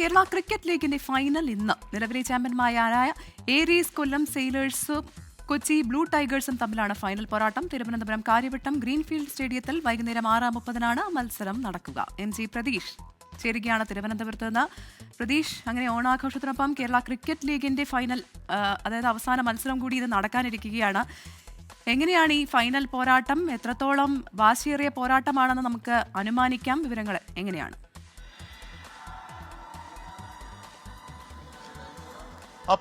Kerala cricket ലീഗിന്റെ final ഇന്ന്. നിലവിലെ ചാമ്പ്യന്മാരായ ഏരീസ് കൊല്ലം സെയിലേഴ്സും കൊച്ചി ബ്ലൂ ടൈഗേഴ്സും തമ്മിലാണ് ഫൈനൽ പോരാട്ടം. തിരുവനന്തപുരം കാര്യവട്ടം ഗ്രീൻഫീൽഡ് സ്റ്റേഡിയത്തിൽ വൈകുന്നേരം 6:30 മത്സരം നടക്കുക. MG പ്രതീഷ് ചേരുകയാണ് തിരുവനന്തപുരത്ത് നിന്ന്. പ്രതീഷ്, അങ്ങനെ ഓണാഘോഷത്തിനൊപ്പം കേരള ക്രിക്കറ്റ് ലീഗിന്റെ ഫൈനൽ, അതായത് അവസാന മത്സരം കൂടി ഇത് നടക്കാനിരിക്കുകയാണ്. എങ്ങനെയാണ് ഈ ഫൈനൽ പോരാട്ടം? എത്രത്തോളം വാശിയേറിയ പോരാട്ടമാണെന്ന് നമുക്ക് അനുമാനിക്കാം. വിവരങ്ങൾ എങ്ങനെയാണ്?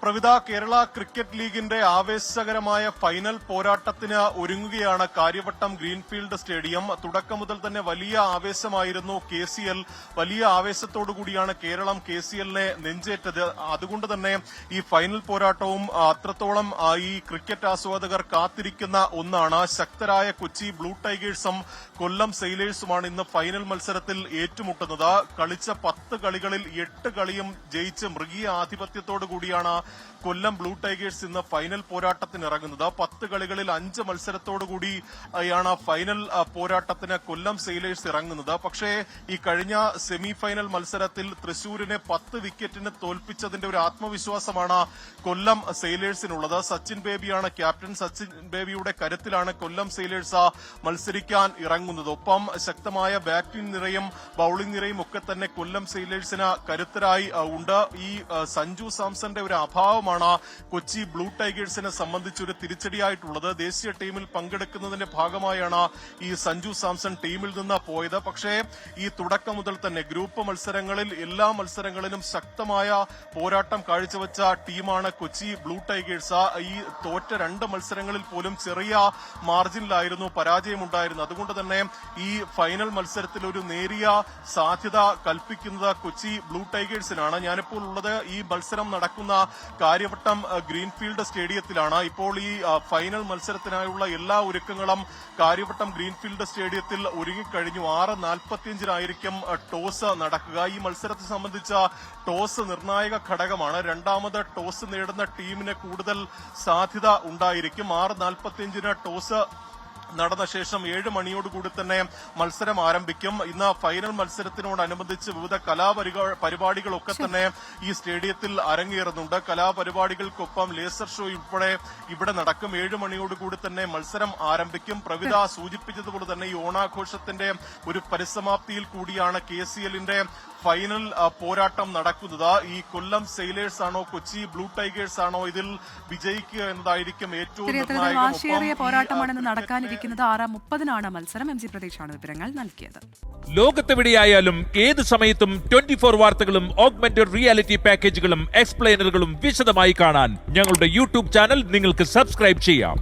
പ്രവിധ, കേരള ക്രിക്കറ്റ് ലീഗിന്റെ ആവേശകരമായ ഫൈനൽ പോരാട്ടത്തിന് ഒരുങ്ങുകയാണ് കാര്യവട്ടം ഗ്രീൻഫീൽഡ് സ്റ്റേഡിയം. തുടക്കം മുതൽ തന്നെ വലിയ ആവേശമായിരുന്നു KCL. വലിയ ആവേശത്തോടു കൂടിയാണ് കേരളം KCLനെ നെഞ്ചേറ്റത്. അതുകൊണ്ട് തന്നെ ഈ ഫൈനൽ പോരാട്ടവും അത്രത്തോളം ഈ ക്രിക്കറ്റ് ആസ്വാദകർ കാത്തിരിക്കുന്ന ഒന്നാണ്. ശക്തരായ കൊച്ചി ബ്ലൂ ടൈഗേഴ്സും കൊല്ലം സെയിലേഴ്സുമാണ് ഇന്ന് ഫൈനൽ മത്സരത്തിൽ ഏറ്റുമുട്ടുന്നത്. കളിച്ച 10 കളികളിൽ 8 കളിയും ജയിച്ച് മൃഗീയ ആധിപത്യത്തോടു കൂടിയാണ് കൊല്ലം ബ്ലൂ ടൈഗേഴ്സ് ഇന്ന് ഫൈനൽ പോരാട്ടത്തിന് ഇറങ്ങുന്നത്. 10 കളികളിൽ 5 മത്സരത്തോടുകൂടിയാണ് ഫൈനൽ പോരാട്ടത്തിന് കൊല്ലം സെയിലേഴ്സ് ഇറങ്ങുന്നത്. പക്ഷേ ഈ കഴിഞ്ഞ സെമി ഫൈനൽ മത്സരത്തിൽ തൃശൂരിനെ 10 വിക്കറ്റിന് തോൽപ്പിച്ചതിന്റെ ഒരു ആത്മവിശ്വാസമാണ് കൊല്ലം സെയിലേഴ്സിനുള്ളത്. സച്ചിൻ ബേബിയാണ് ക്യാപ്റ്റൻ. സച്ചിൻ ബേബിയുടെ കരുത്തിലാണ് കൊല്ലം സെയിലേഴ്സ് മത്സരിക്കാൻ ഇറങ്ങുന്നത്. ഒപ്പം ശക്തമായ ബാറ്റിംഗ് നിരയും ബൌളിംഗ് നിരയും ഒക്കെ തന്നെ കൊല്ലം സെയിലേഴ്സിന് കരുത്തരായി ഉണ്ട്. ഈ സഞ്ജു സാംസന്റെ ഒരു അഭാവമാണ് കൊച്ചി ബ്ലൂ ടൈഗേഴ്സിനെ സംബന്ധിച്ചൊരു തിരിച്ചടിയായിട്ടുള്ളത്. ദേശീയ ടീമിൽ പങ്കെടുക്കുന്നതിന്റെ ഭാഗമായാണ് ഈ സഞ്ജു സാംസൺ ടീമിൽ നിന്ന് പോയത്. പക്ഷേ ഈ തുടക്കം മുതൽ തന്നെ ഗ്രൂപ്പ് മത്സരങ്ങളിൽ എല്ലാ മത്സരങ്ങളിലും ശക്തമായ പോരാട്ടം കാഴ്ചവെച്ച ടീമാണ് കൊച്ചി ബ്ലൂ ടൈഗേഴ്സ്. ഈ തോറ്റ 2 മത്സരങ്ങളിൽ പോലും ചെറിയ മാർജിനിലായിരുന്നു പരാജയമുണ്ടായിരുന്നത്. അതുകൊണ്ട് തന്നെ ഈ ഫൈനൽ മത്സരത്തിൽ ഒരു നേരിയ സാധ്യത കൽപ്പിക്കുന്നത് കൊച്ചി ബ്ലൂ ടൈഗേഴ്സിനാണ്. ഞാനിപ്പോൾ ഉള്ളത് ഈ മത്സരം നടക്കുന്ന കാര്യവട്ടം ഗ്രീൻഫീൽഡ് സ്റ്റേഡിയത്തിലാണ്. ഇപ്പോൾ ഈ ഫൈനൽ മത്സരത്തിനായുള്ള എല്ലാ ഒരുക്കങ്ങളും കാര്യവട്ടം ഗ്രീൻഫീൽഡ് സ്റ്റേഡിയത്തിൽ ഒരുങ്ങിക്കഴിഞ്ഞു. 6:45 ടോസ് നടക്കുക. ഈ മത്സരത്തെ സംബന്ധിച്ച ടോസ് നിർണായക ഘടകമാണ്. രണ്ടാമത് ടോസ് നേടുന്ന ടീമിന് കൂടുതൽ സാധ്യത ഉണ്ടായിരിക്കും. 6:45 ടോസ് നടന്ന ശേഷം 7 മണിയോടുകൂടി തന്നെ മത്സരം ആരംഭിക്കും. ഇന്ന് ഫൈനൽ മത്സരത്തിനോടനുബന്ധിച്ച് വിവിധ കലാപരിപാടികളൊക്കെ തന്നെ ഈ സ്റ്റേഡിയത്തിൽ അരങ്ങേറുന്നുണ്ട്. കലാപരിപാടികൾക്കൊപ്പം ലേസർ ഷോ ഉൾപ്പെടെ ഇവിടെ നടക്കും. 7 മണിയോടുകൂടി തന്നെ മത്സരം ആരംഭിക്കും. പ്രവിധ സൂചിപ്പിച്ചതുപോലെ തന്നെ ഈ ഓണാഘോഷത്തിന്റെ ഒരു പരിസമാപ്തിയിൽ കൂടിയാണ് KCLന്റെ ഫൈനൽ പോരാട്ടം നടക്കുന്നത്. ഈ കൊല്ലം സെയിലേഴ്സ് ആണോ കൊച്ചി ബ്ലൂ ടൈഗേഴ്സ് ആണോ ഇതിൽ വിജയിക്കുക എന്നതായിരിക്കും ഏറ്റവും വാശിയേറിയ പോരാട്ടമാണെന്ന് നടക്കാനിരിക്കുന്നത്. 6:30 മത്സരം. MG പ്രതീക്ഷാണ് വിവരങ്ങൾ നൽകിയത്. ലോകത്തെവിടെയായാലും ഏത് സമയത്തും 24 വാർത്തകളും ഓഗ്മെന്റഡ് റിയാലിറ്റി പാക്കേജുകളും എക്സ്പ്ലെയിനറുകളും വിശദമായി കാണാൻ ഞങ്ങളുടെ YouTube ചാനൽ നിങ്ങൾക്ക് സബ്സ്ക്രൈബ് ചെയ്യാം.